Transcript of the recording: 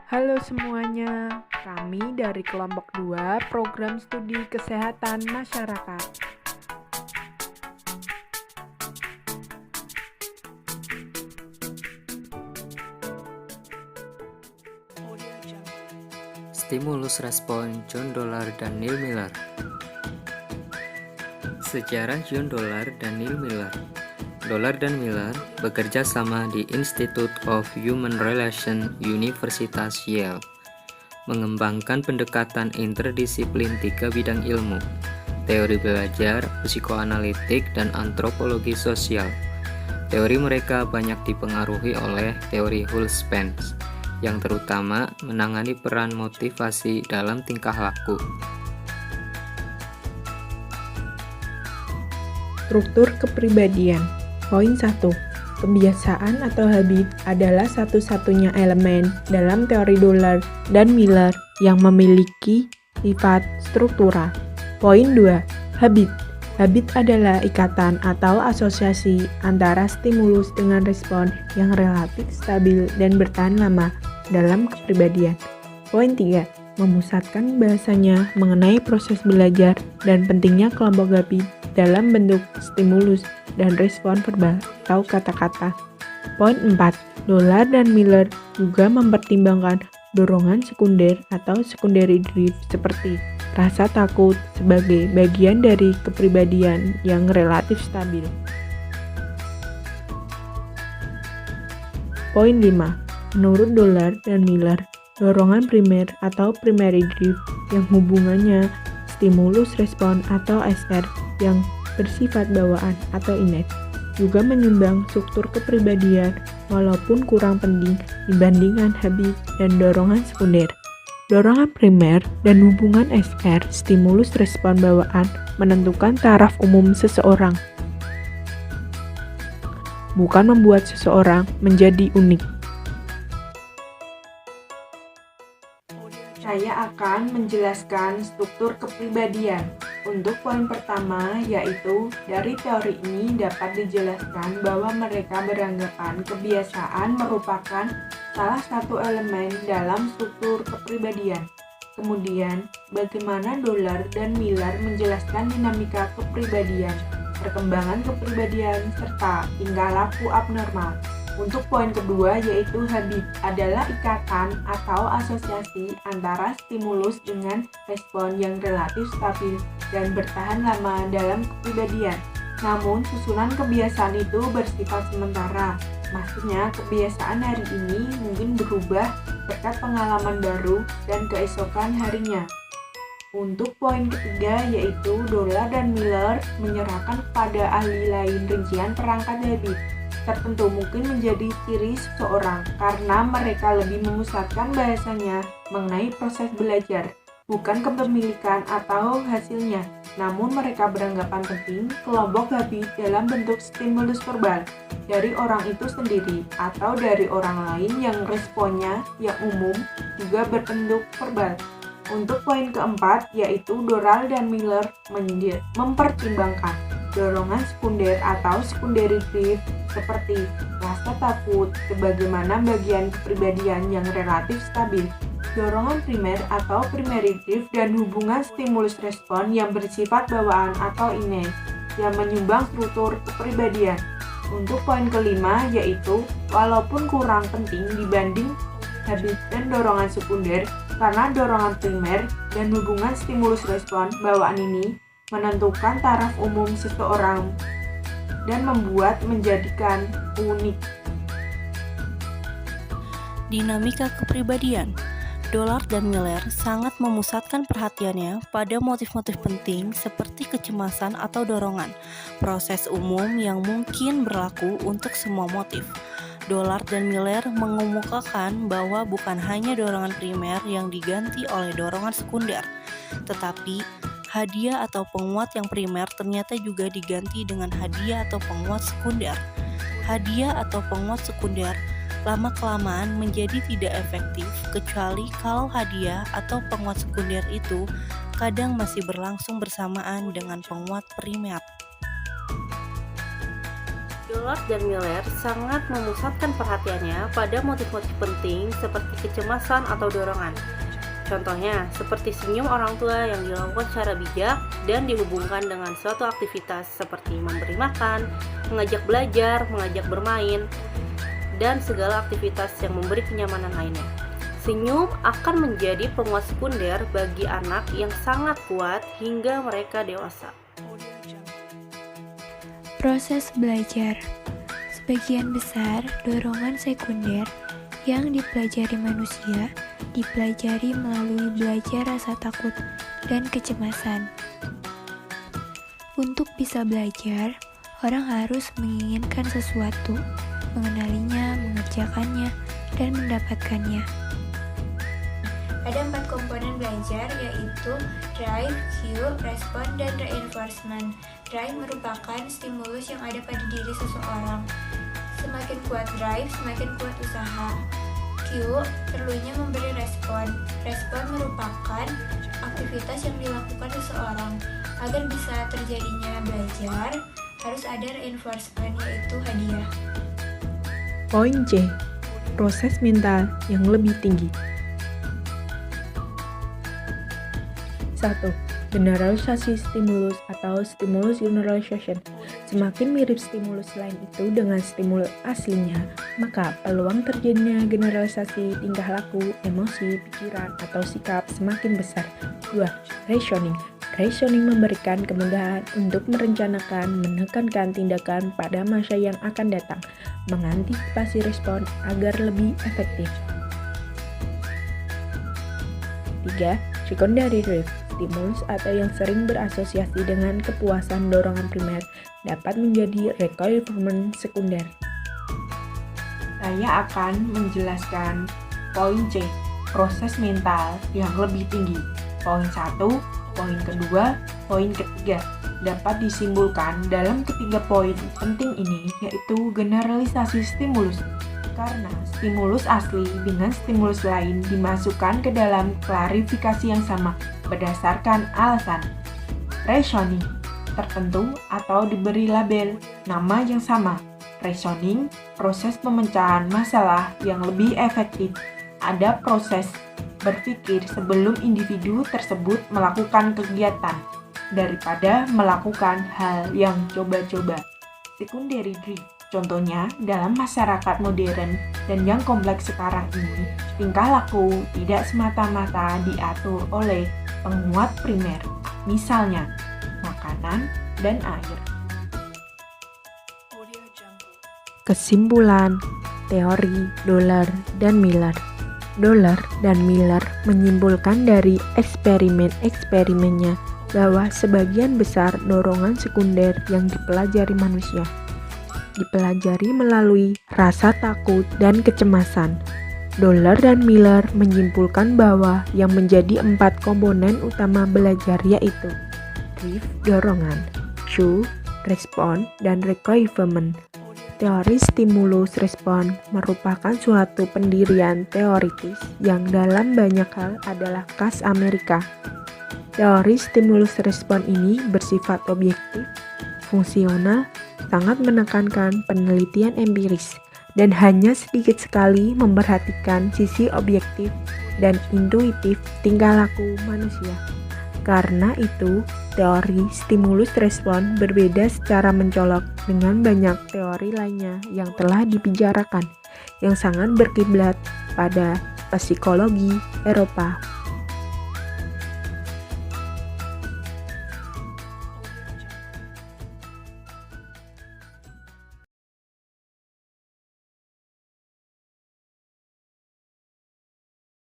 Halo semuanya, kami dari kelompok 2 Program Studi Kesehatan Masyarakat. Stimulus respon John Dollar dan Neil Miller. Sejarah John Dollar dan Neil Miller. Dollar dan Miller bekerja sama di Institute of Human Relations Universitas Yale, mengembangkan pendekatan interdisiplin 3 bidang ilmu: teori belajar, psikoanalitik, dan antropologi sosial. Teori mereka banyak dipengaruhi oleh teori Hulse-Spence, yang terutama menangani peran motivasi dalam tingkah laku. Struktur kepribadian. Poin 1. Kebiasaan atau habit adalah satu-satunya elemen dalam teori Dollar dan Miller yang memiliki sifat struktural. Poin 2. Habit. Habit adalah ikatan atau asosiasi antara stimulus dengan respon yang relatif stabil dan bertahan lama dalam kepribadian. Poin 3. Memusatkan bahasanya mengenai proses belajar dan pentingnya kelompok habit dalam bentuk stimulus dan respon verbal atau kata-kata. Poin 4. Dollar dan Miller juga mempertimbangkan dorongan sekunder atau secondary drift seperti rasa takut sebagai bagian dari kepribadian yang relatif stabil. Poin 5. Menurut Dollar dan Miller, dorongan primer atau primary drift yang hubungannya stimulus respon atau SR yang bersifat bawaan atau innate juga menyumbang struktur kepribadian walaupun kurang penting dibandingkan habit dan dorongan sekunder. Dorongan primer dan hubungan SR stimulus respon bawaan menentukan taraf umum seseorang, bukan membuat seseorang menjadi unik. Saya akan menjelaskan struktur kepribadian. Untuk poin pertama, yaitu dari teori ini dapat dijelaskan bahwa mereka beranggapan kebiasaan merupakan salah satu elemen dalam struktur kepribadian. Kemudian, bagaimana Dollar dan Miller menjelaskan dinamika kepribadian, perkembangan kepribadian, serta tingkah laku abnormal. Untuk poin kedua, yaitu habit adalah ikatan atau asosiasi antara stimulus dengan respon yang relatif stabil dan bertahan lama dalam kepribadian. Namun, susunan kebiasaan itu bersifat sementara. Maksudnya, kebiasaan hari ini mungkin berubah berkat pengalaman baru dan keesokan harinya. Untuk poin ketiga, yaitu Dollar dan Miller menyerahkan kepada ahli lain rincian perangkat habit tertentu mungkin menjadi ciri seseorang karena mereka lebih memusatkan bahasanya mengenai proses belajar, bukan kepemilikan atau hasilnya. Namun mereka beranggapan penting kelompok habit dalam bentuk stimulus verbal dari orang itu sendiri atau dari orang lain yang responnya yang umum juga berbentuk verbal. Untuk poin keempat, yaitu Dollar dan Miller mempertimbangkan dorongan sekunder atau secondary drift seperti rasa takut sebagaimana bagian kepribadian yang relatif stabil, dorongan primer atau primary drift, dan hubungan stimulus respon yang bersifat bawaan atau innate yang menyumbang struktur kepribadian. Untuk poin kelima, yaitu walaupun kurang penting dibanding habit dan dorongan sekunder, karena dorongan primer dan hubungan stimulus respon bawaan ini menentukan taraf umum seseorang dan menjadikan unik. Dinamika kepribadian. Dollar dan Miller sangat memusatkan perhatiannya pada motif-motif penting seperti kecemasan atau dorongan, proses umum yang mungkin berlaku untuk semua motif. Dollar dan Miller mengemukakan bahwa bukan hanya dorongan primer yang diganti oleh dorongan sekunder, tetapi hadiah atau penguat yang primer ternyata juga diganti dengan hadiah atau penguat sekunder. Hadiah atau penguat sekunder lama-kelamaan menjadi tidak efektif kecuali kalau hadiah atau penguat sekunder itu kadang masih berlangsung bersamaan dengan penguat primer. Dollard dan Miller sangat memusatkan perhatiannya pada motif-motif penting seperti kecemasan atau dorongan. Contohnya, seperti senyum orang tua yang dilakukan secara bijak dan dihubungkan dengan suatu aktivitas seperti memberi makan, mengajak belajar, mengajak bermain, dan segala aktivitas yang memberi kenyamanan lainnya. Senyum akan menjadi penguat sekunder bagi anak yang sangat kuat hingga mereka dewasa. Proses belajar. Sebagian besar dorongan sekunder yang dipelajari manusia dipelajari melalui belajar rasa takut dan kecemasan. Untuk bisa belajar, orang harus menginginkan sesuatu, mengenalinya, mengerjakannya, dan mendapatkannya. Ada 4 komponen belajar, yaitu drive, cue, respon, dan reinforcement. Drive merupakan stimulus yang ada pada diri seseorang. Semakin kuat drive, semakin kuat usaha. Cue perlunya memberi respon. Respon merupakan aktivitas yang dilakukan seseorang. Agar bisa terjadinya belajar, harus ada reinforcement, yaitu hadiah. Poin C. Proses mental yang lebih tinggi. 1. Generalisasi stimulus atau stimulus generalization. Semakin mirip stimulus lain itu dengan stimulus aslinya, maka peluang terjadinya generalisasi tingkah laku, emosi, pikiran, atau sikap semakin besar. 2. Rationing. Rationing memberikan kemudahan untuk merencanakan, menekankan tindakan pada masa yang akan datang, mengantisipasi respon agar lebih efektif. 3. Secondary drive. Stimulus atau yang sering berasosiasi dengan kepuasan dorongan primer dapat menjadi requirement sekunder. Saya akan menjelaskan poin C, proses mental yang lebih tinggi. Poin 1, poin kedua, poin ketiga dapat disimpulkan dalam ketiga poin penting ini, yaitu generalisasi stimulus. Karena stimulus asli dengan stimulus lain dimasukkan ke dalam klarifikasi yang sama berdasarkan alasan rationing tertentu atau diberi label nama yang sama. Rationing, proses pemecahan masalah yang lebih efektif. Ada proses berpikir sebelum individu tersebut melakukan kegiatan daripada melakukan hal yang coba-coba. Secondary drift. Contohnya, dalam masyarakat modern dan yang kompleks sekarang ini, tingkah laku tidak semata-mata diatur oleh penguat primer, misalnya makanan dan air. Kesimpulan teori Dollard dan Miller. Dollard dan Miller menyimpulkan dari eksperimen-eksperimennya bahwa sebagian besar dorongan sekunder yang dipelajari manusia dipelajari melalui rasa takut dan kecemasan. Dollard dan Miller menyimpulkan bahwa yang menjadi 4 komponen utama belajar yaitu drive, dorongan, cue, respon, dan requirement. Teori stimulus respon merupakan suatu pendirian teoritis yang dalam banyak hal adalah khas Amerika. Teori stimulus respon ini bersifat objektif, fungsional, sangat menekankan penelitian empiris, dan hanya sedikit sekali memperhatikan sisi objektif dan intuitif tingkah laku manusia. Karena itu, teori stimulus respon berbeda secara mencolok dengan banyak teori lainnya yang telah dibicarakan, yang sangat berkiblat pada psikologi Eropa.